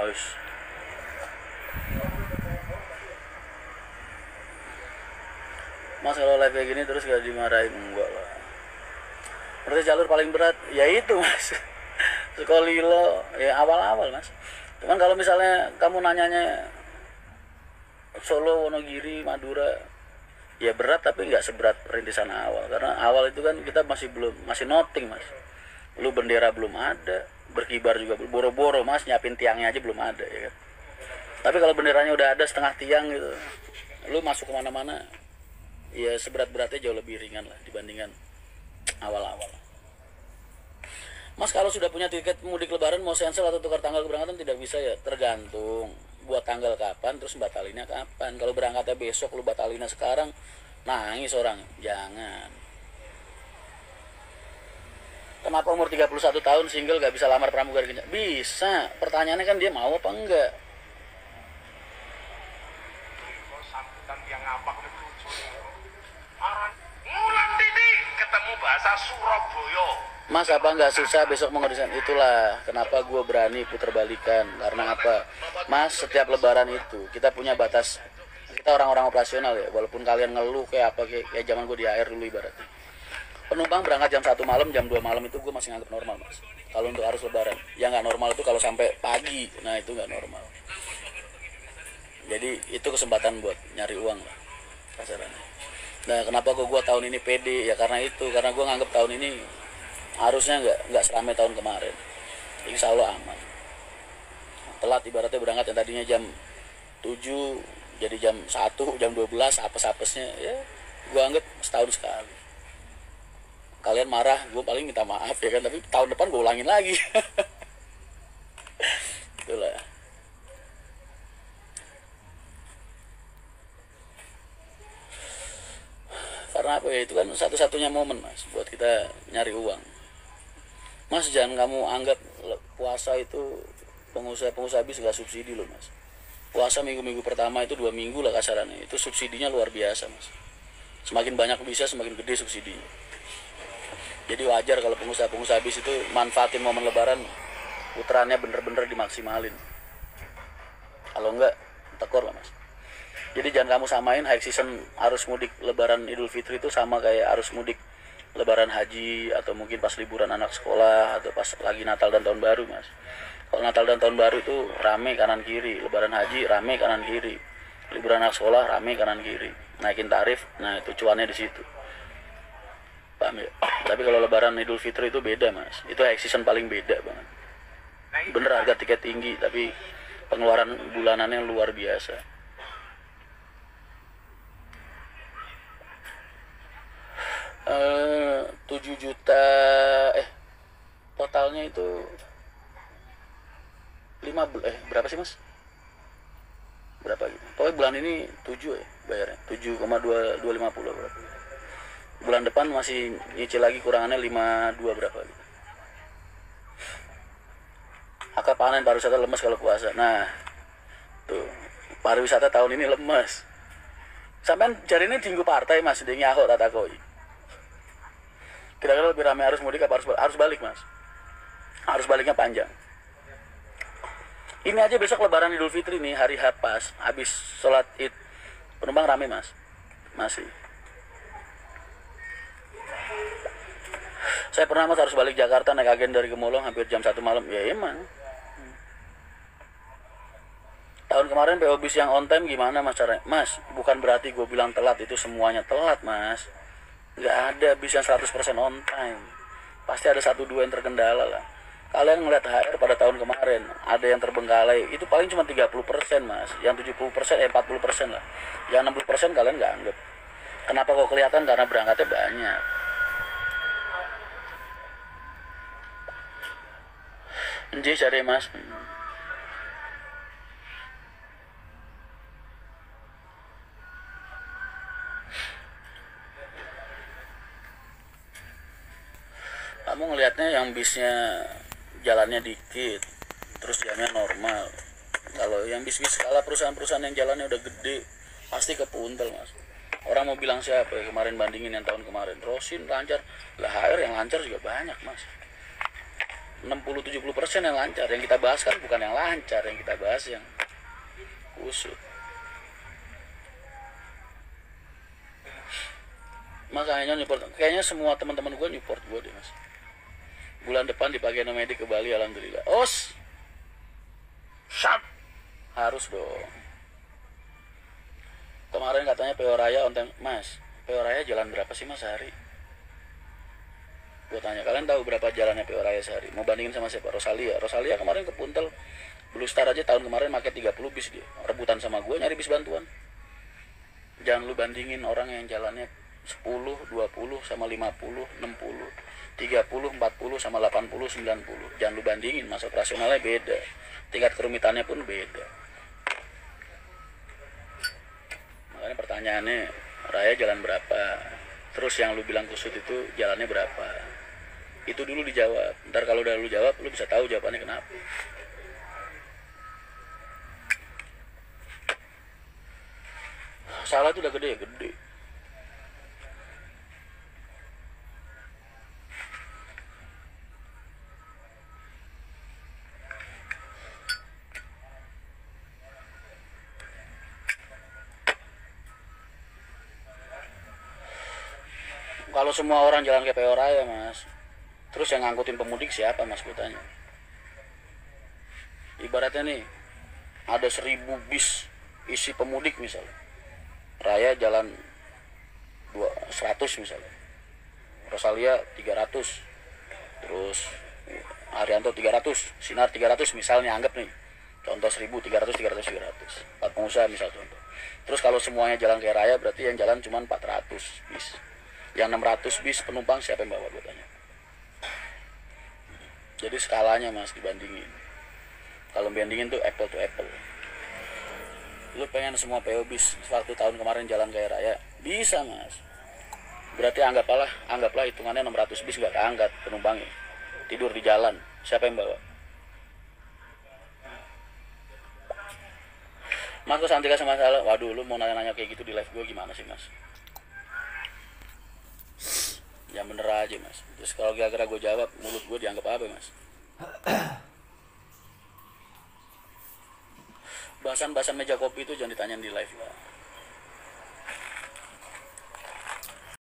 Wis. Mas kalau live kayak gini terus gak dimarahin? Enggak lah. Berarti jalur paling berat ya itu mas. Sukolilo ya awal-awal mas. Cuman kalau misalnya kamu nanyanya Solo, Wonogiri, Madura, ya berat tapi nggak seberat rintisan awal. Karena awal itu kan kita masih noting mas. Lu bendera belum ada, berkibar juga boro-boro mas, nyiapin tiangnya aja belum ada ya kan. Tapi kalau benderanya udah ada setengah tiang gitu, lu masuk kemana-mana, ya seberat-beratnya jauh lebih ringan lah dibandingkan awal-awal. Mas kalau sudah punya tiket mudik lebaran mau cancel atau tukar tanggal keberangkatan tidak bisa ya, tergantung buat tanggal kapan terus batalinnya kapan. Kalau berangkatnya besok lu batalinnya sekarang, nangis orang. Jangan. Kenapa umur 31 tahun single gak bisa lamar pramugari kencang? Bisa, pertanyaannya kan dia mau apa enggak. Ketemu bahasa Surabaya. Mas apa nggak susah besok menguruskan? Itulah kenapa gue berani putar balikan. Karena apa? Mas setiap lebaran itu kita punya batas. Kita orang-orang operasional ya. Walaupun kalian ngeluh kayak apa kayak zaman gue di AR dulu ibaratnya. Penumpang berangkat jam 1 malam, jam 2 malam itu gue masih nganggap normal mas. Kalau untuk arus lebaran, yang nggak normal itu kalau sampai pagi, nah itu nggak normal. Jadi itu kesempatan buat nyari uang lah kasarannya. Nah kenapa gue tahun ini pede ya karena itu, karena gue nganggap tahun ini harusnya nggak seramai tahun kemarin. Insya Allah aman. Telat ibaratnya berangkat yang tadinya jam 7 jadi jam 1, jam 12 apes-apesnya ya gue anggap setahun sekali. Kalian marah, gue paling minta maaf ya kan, tapi tahun depan gue ulangin lagi. Itulah. Karena apa ya, itu kan satu-satunya momen mas buat kita nyari uang. Mas jangan kamu anggap puasa itu pengusaha bis nggak subsidi loh mas. Puasa minggu-minggu pertama itu 2 minggu lah kasarannya, itu subsidinya luar biasa mas. Semakin banyak bisa semakin gede subsidinya. Jadi wajar kalau pengusaha bis itu manfaatin momen lebaran, putarannya bener-bener dimaksimalin. Kalau enggak tekor lah mas. Jadi jangan kamu samain high season arus mudik lebaran Idul Fitri itu sama kayak arus mudik lebaran haji atau mungkin pas liburan anak sekolah atau pas lagi Natal dan Tahun Baru mas. Kalau Natal dan Tahun Baru itu rame kanan kiri, lebaran haji rame kanan kiri, liburan anak sekolah rame kanan kiri, naikin tarif, nah itu cuannya di situ. Paham ya? Tapi kalau lebaran Idul Fitri itu beda mas, itu high season paling beda banget. Bener harga tiket tinggi tapi pengeluaran bulanannya luar biasa. 7 juta totalnya itu berapa sih mas? Berapa gitu? Pokoknya bulan ini 7 ya bayarnya, 7,250 berapa. Bulan depan masih nyicil lagi kurangannya 52 berapa gitu. Akar panen pariwisata lemes kalau puasa. Nah tuh pariwisata tahun ini lemes. Sampai jari ini tinggu partai mas, di nyahok tata koi. Kira-kira lebih ramai arus mudik apa harus balik mas? Harus baliknya panjang. Ini aja besok lebaran Idul Fitri nih, hari H pas habis sholat id penumpang rame mas, masih. Saya pernah mas harus balik Jakarta naik agen dari Gemolong hampir jam 1 malam. Ya emang. Tahun kemarin PO bis yang on time gimana mas caranya? Mas, bukan berarti gue bilang telat itu semuanya telat mas. Nggak ada bis yang 100% on time. Pasti ada 1-2 yang terkendala lah. Kalian ngeliat HR pada tahun kemarin, ada yang terbengkalai, itu paling cuma 30% mas. Yang 70%, 40% lah. Yang 60% kalian nggak anggap. Kenapa kok kelihatan? Karena berangkatnya banyak. Jadi cari mas. Kamu ngelihatnya yang bisnya jalannya dikit, terus jamnya normal. Kalau yang bis-bis skala perusahaan-perusahaan yang jalannya udah gede, pasti kepuntel mas. Orang mau bilang siapa ya kemarin bandingin yang tahun kemarin, Rosin lancar, lah HR yang lancar juga banyak mas. 60-70% yang lancar. Yang kita bahas kan bukan yang lancar, yang kita bahas yang kusut. Makanya nyupport, kayaknya semua teman-teman gue nyupport gue deh mas. Bulan depan dipakai nomadik ke Bali, alhamdulillah. Os, sharp, harus dong. Kemarin katanya PO Raya on time, mas. PO Raya jalan berapa sih mas sehari? Gue tanya, kalian tahu berapa jalannya PO Raya sehari? Mau bandingin sama siapa? Rosalia. Rosalia kemarin ke Puntel, Blue Star aja tahun kemarin pakai 30 bis dia. Rebutan sama gue nyari bis bantuan. Jangan lu bandingin orang yang jalannya 10, 20 sama 50, 60, 30, 40 sama 80, 90. Jangan lu bandingin, masa operasionalnya beda. Tingkat kerumitannya pun beda. Makanya pertanyaannya, Raya jalan berapa? Terus yang lu bilang kusut itu jalannya berapa? Itu dulu dijawab. Ntar kalau udah lu jawab, lu bisa tahu jawabannya kenapa. Salah itu udah gede ya, gede. Kalau semua orang jalan kayak PO Raya mas, terus yang ngangkutin pemudik siapa mas, gue tanya. Ibaratnya nih, ada 1000 bis isi pemudik misalnya, Raya jalan 100 misalnya, Rosalia 300, terus Haryanto 300, Sinar 300 misalnya, anggap nih contoh 1000, 300, 300, 300 empat pengusaha misal contoh. Terus kalau semuanya jalan kayak Raya, berarti yang jalan cuma 400 bis. Yang 600 bis penumpang siapa yang bawa, gue tanya. Jadi skalanya mas dibandingin. Kalau bandingin tuh apple to apple. Lu pengen semua PO bis waktu tahun kemarin jalan kayak Raya, bisa mas. Berarti anggaplah hitungannya 600 bis gak keangkat penumpangnya, tidur di jalan, siapa yang bawa? Mas kok Santika sama salah? Waduh, lu mau nanya-nanya kayak gitu di live gue gimana sih mas? Yang bener aja mas. Terus kalau kira-kira gue jawab, mulut gue dianggap apa mas? Bahasan meja kopi itu jangan ditanyain di live lah.